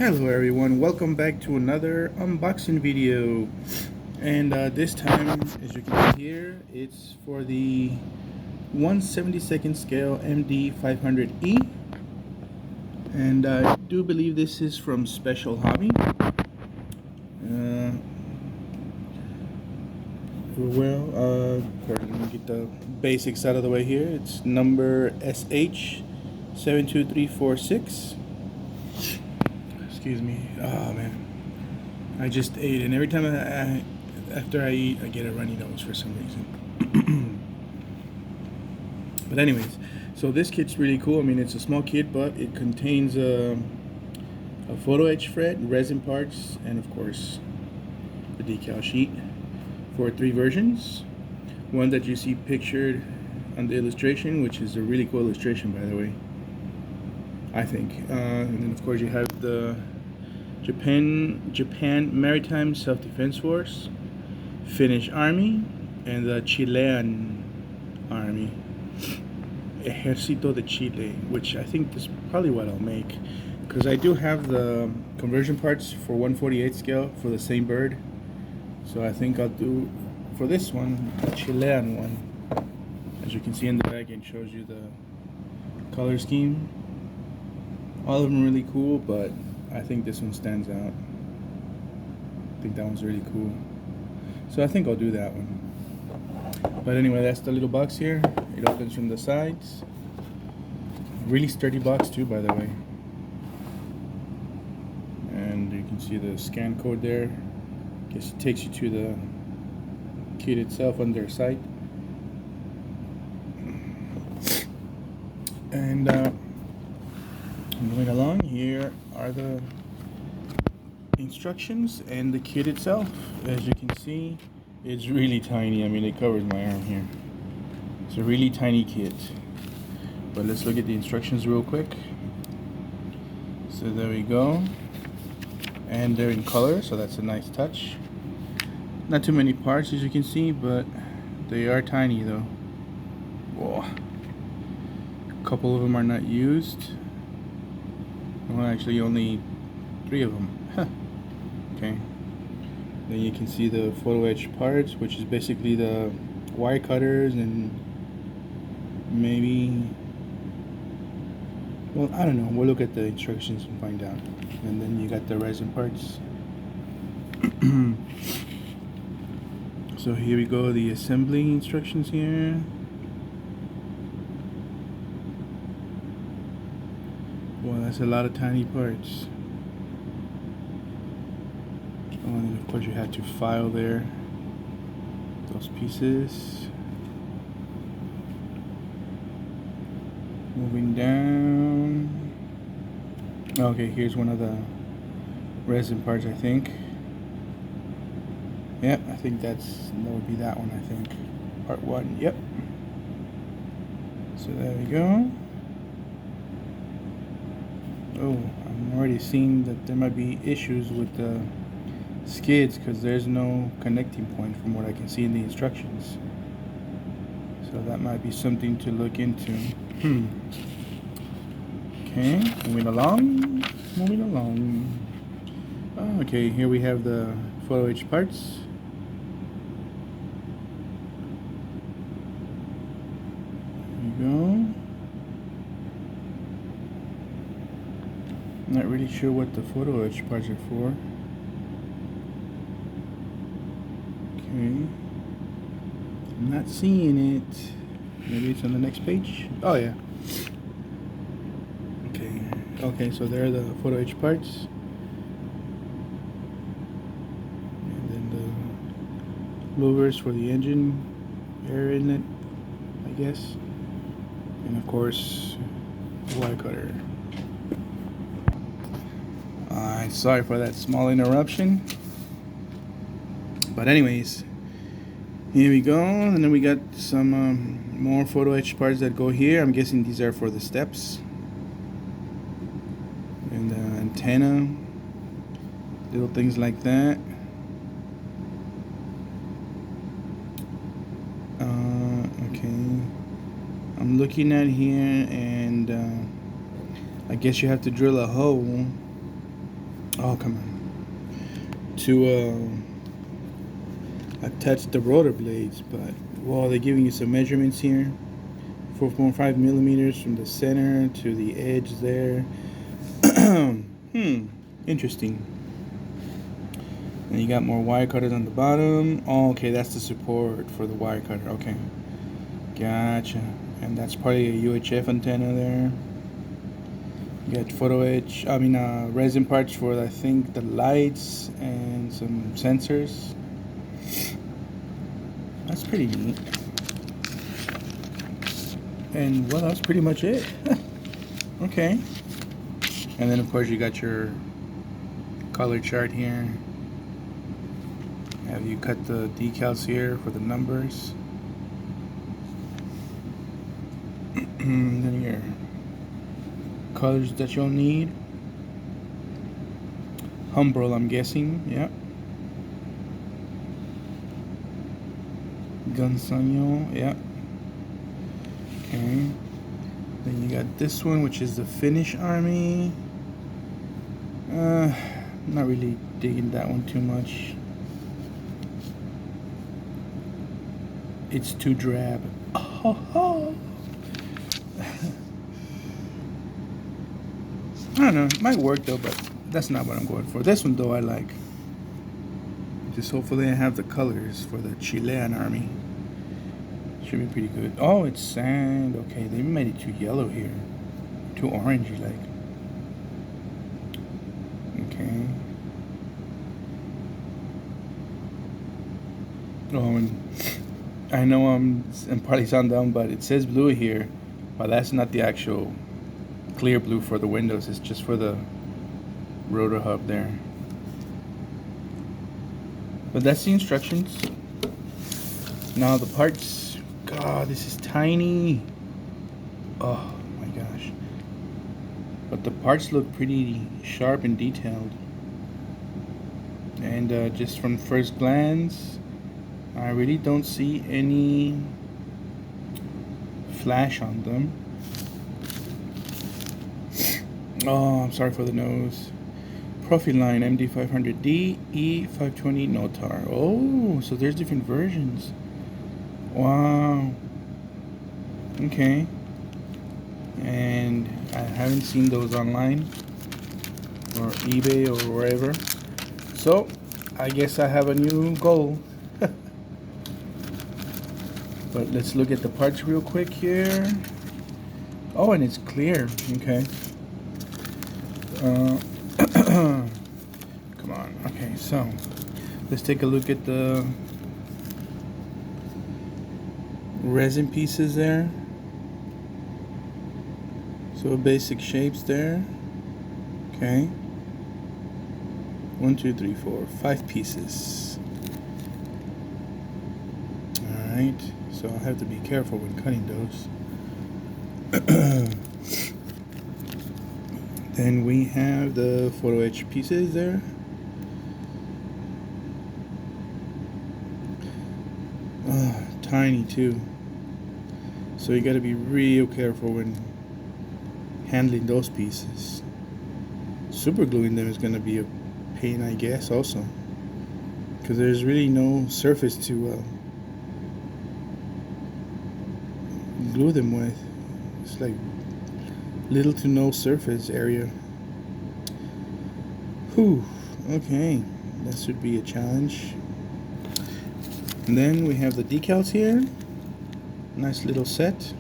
Hello everyone, welcome back to another unboxing video. And this time, as you can see here, it's for the 1/72nd scale NH-500E. And I do believe this is from Special Hobby. Of course, let me get the basics out of the way here. It's number SH72346. Excuse me. Oh man, I just ate, and every time after I eat, I get a runny nose for some reason. But anyways, so this kit's really cool. I mean, it's a small kit, but it contains a photo etch fret, resin parts, and of course the decal sheet for 3 versions. One that you see pictured on the illustration, which is a really cool illustration, by the way, I think. And then of course you have the Japan Maritime Self-Defense Force, Finnish Army, and the Chilean Army, Ejército de Chile, which I think is probably what I'll make, because I do have the conversion parts for 1/48 scale for the same bird. So I think I'll do, for this one, the Chilean one. As you can see in the bag, it shows you the color scheme. All of them really cool, but I think this one stands out. I think that one's really cool. So I think I'll do that one. But anyway, that's the little box here. It opens from the sides. Really sturdy box too, by the way. And you can see the scan code there. Guess it takes you to the kit itself on their site. And moving along, here are the instructions and the kit itself. As you can see, it's really tiny. I mean, it covers my arm here. It's a really tiny kit. But let's look at the instructions real quick. So there we go. And they're in color, so that's a nice touch. Not too many parts, as you can see, but they are tiny though. Whoa. A couple of them are not used. Well, actually only 3 of them. Huh. Okay. Then you can see the photo etch parts, which is basically the wire cutters and maybe, well, I don't know. We'll look at the instructions and find out. And then you got the resin parts. So here we go, the assembly instructions here. Well, that's a lot of tiny parts. Oh, and then of course you had to file there those pieces. Moving down. Okay, here's one of the resin parts, I think. Yep, I think that would be that one, I think. Part 1, yep. So there we go. Oh, I'm already seeing that there might be issues with the skids because there's no connecting point from what I can see in the instructions. So that might be something to look into. Okay, moving along. Oh, okay, here we have the photo etch parts. There you go. Not really sure what the photo etch parts are for. Okay. I'm not seeing it. Maybe it's on the next page. Oh yeah. Okay, so there are the photo etch parts. And then the louvers for the engine, air inlet, I guess. And of course, the wire cutter. Alright, sorry for that small interruption. But anyways, here we go. And then we got some more photo etch parts that go here. I'm guessing these are for the steps. And the antenna, little things like that. Okay, I'm looking at here, and I guess you have to drill a hole Oh, come on. To attach the rotor blades, but well, they're giving you some measurements here. 4.5 millimeters from the center to the edge there. Interesting. And you got more wire cutters on the bottom. Oh, okay, that's the support for the wire cutter. Okay, gotcha. And that's probably a UHF antenna there. You got resin parts for, I think, the lights and some sensors. That's pretty neat. And well, that's pretty much it. Okay. And then of course you got your color chart here. Have you cut the decals here for the numbers? Then your colors that you'll need. Humbrol, I'm guessing. Yeah. Gunsanyo. Yeah. Okay. Then you got this one, which is the Finnish Army. Not really digging that one too much. It's too drab. Oh. I don't know. It might work though, but that's not what I'm going for. This one though I like. Just hopefully I have the colors for the Chilean army. Should be pretty good. Oh, it's sand. Okay, they made it too yellow here. Too orangey like. Okay. Oh, and I know I'm probably sound dumb, but it says blue here. But that's not the actual clear blue for the windows. It's just for the rotor hub there. But that's the instructions. Now the parts. God, this is tiny. Oh my gosh. But the parts look pretty sharp and detailed. And just from first glance, I really don't see any flash on them. Oh, I'm sorry for the nose. Profiline MD-500D, E520 Notar. Oh, so there's different versions. Wow. Okay. And I haven't seen those online or eBay or wherever. So I guess I have a new goal. But let's look at the parts real quick here. Oh, and it's clear. Okay. Come on. Okay, so let's take a look at the resin pieces there. So basic shapes there. Okay. 1, 2, 3, 4, 5 pieces. Alright. So I have to be careful when cutting those. Then we have the photo etch pieces there. Tiny too. So you got to be real careful when handling those pieces. Super gluing them is going to be a pain, I guess, also, because there's really no surface to glue them with. It's like little to no surface area. Whew. Okay, that should be a challenge. And then we have the decals here. Nice little set.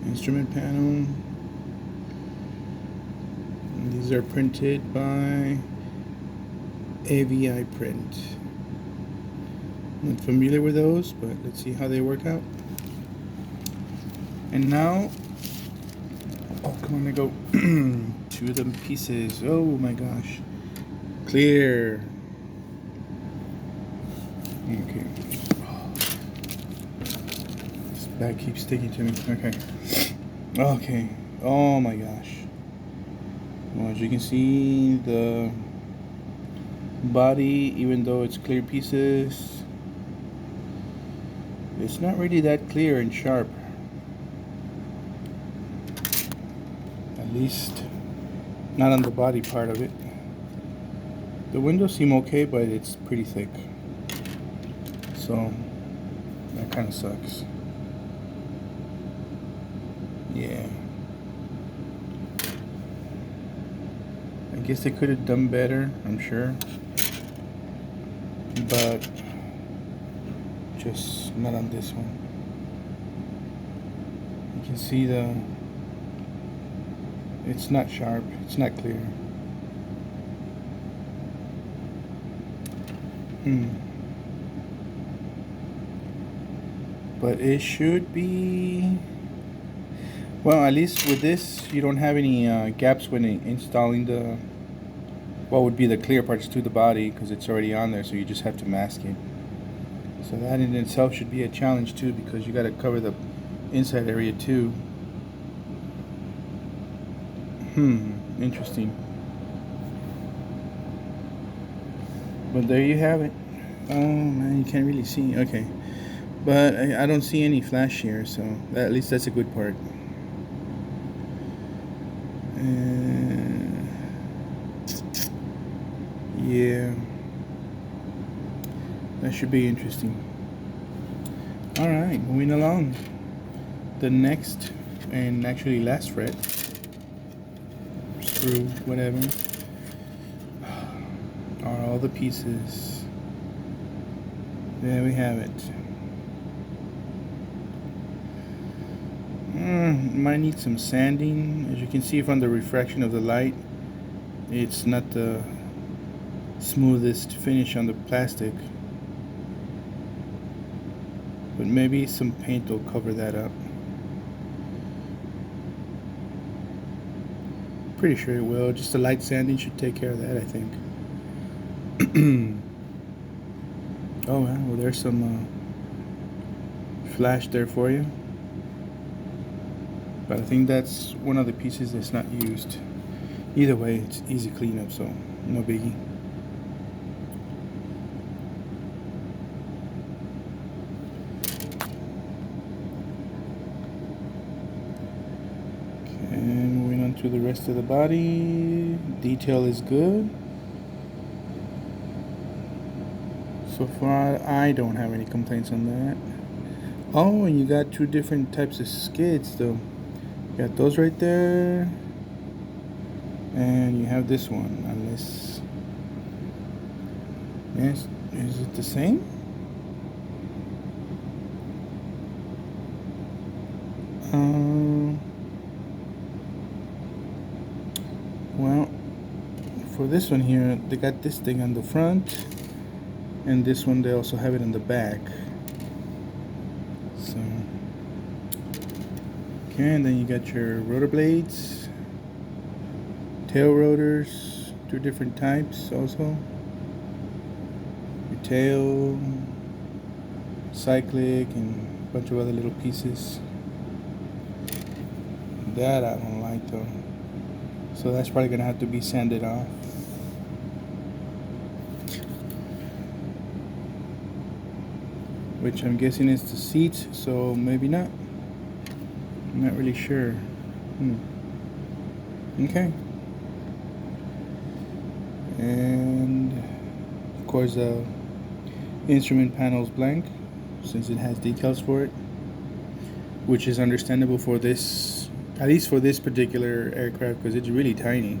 Instrument panel. And these are printed by AVI Print. Not familiar with those, but let's see how they work out. And now, oh come on, I go to the pieces. Oh my gosh, clear. Okay. This bag keeps sticking to me. Okay. Okay. Oh my gosh. Well, as you can see, the body, even though it's clear pieces, it's not really that clear and sharp. At least Not on the body part of it. The windows seem okay, but it's pretty thick. So that kind of sucks. Yeah. I guess they could have done better, I'm sure. But just not on this one. You can see it's not sharp, it's not clear. But it should be, well, at least with this you don't have any gaps when installing the what would be the clear parts to the body, because it's already on there, so you just have to mask it. So that in itself should be a challenge too, because you got to cover the inside area too. Interesting. But there you have it. Oh man, you can't really see. Okay, but I don't see any flash here, so at least that's a good part. Yeah, that should be interesting. All right, moving along. The next and actually last fret, screw, whatever, are all the pieces. There we have it. Might need some sanding. As you can see from the refraction of the light, it's not the smoothest finish on the plastic, but maybe some paint will cover that up. Pretty sure it will. Just a light sanding should take care of that, I think. Oh well, there's some flash there for you, but I think that's one of the pieces that's not used. Either way, it's easy cleanup, so no biggie. And moving on to the rest of the body, detail is good. So far, I don't have any complaints on that. Oh, and you got two different types of skids though. You got those right there, and you have this one. Unless, yes, is it the same? Well, for this one here, they got this thing on the front, and this one they also have it on the back. So, okay, and then you got your rotor blades, tail rotors, two different types also. Your tail, cyclic, and a bunch of other little pieces. That I don't like though. So that's probably gonna have to be sanded off. Which I'm guessing is the seat, so maybe not. I'm not really sure. Okay. And of course the instrument panel is blank, since it has decals for it, which is understandable for this, at least for this particular aircraft, because it's really tiny.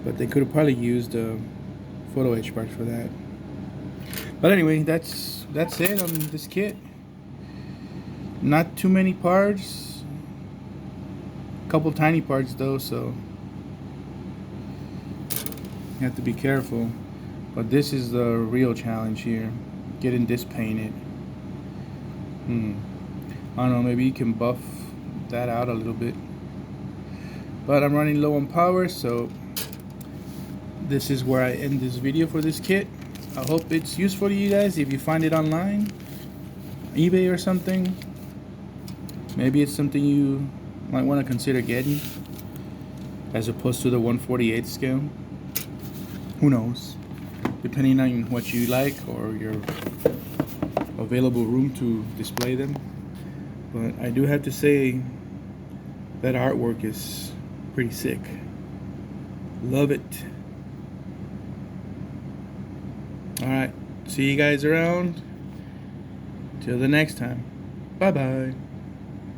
But they could have probably used a photo etch part for that. But anyway, that's it on this kit. Not too many parts, a couple tiny parts though, so you have to be careful. But this is the real challenge here, getting this painted. I don't know, maybe you can buff that out a little bit, but I'm running low on power, so this is where I end this video for this kit. I hope it's useful to you guys. If you find it online, eBay or something, maybe it's something you might want to consider getting, as opposed to the 1/48 scale. Who knows, depending on what you like or your available room to display them. But I do have to say that artwork is pretty sick. Love it. Alright, see you guys around. Till the next time. Bye bye.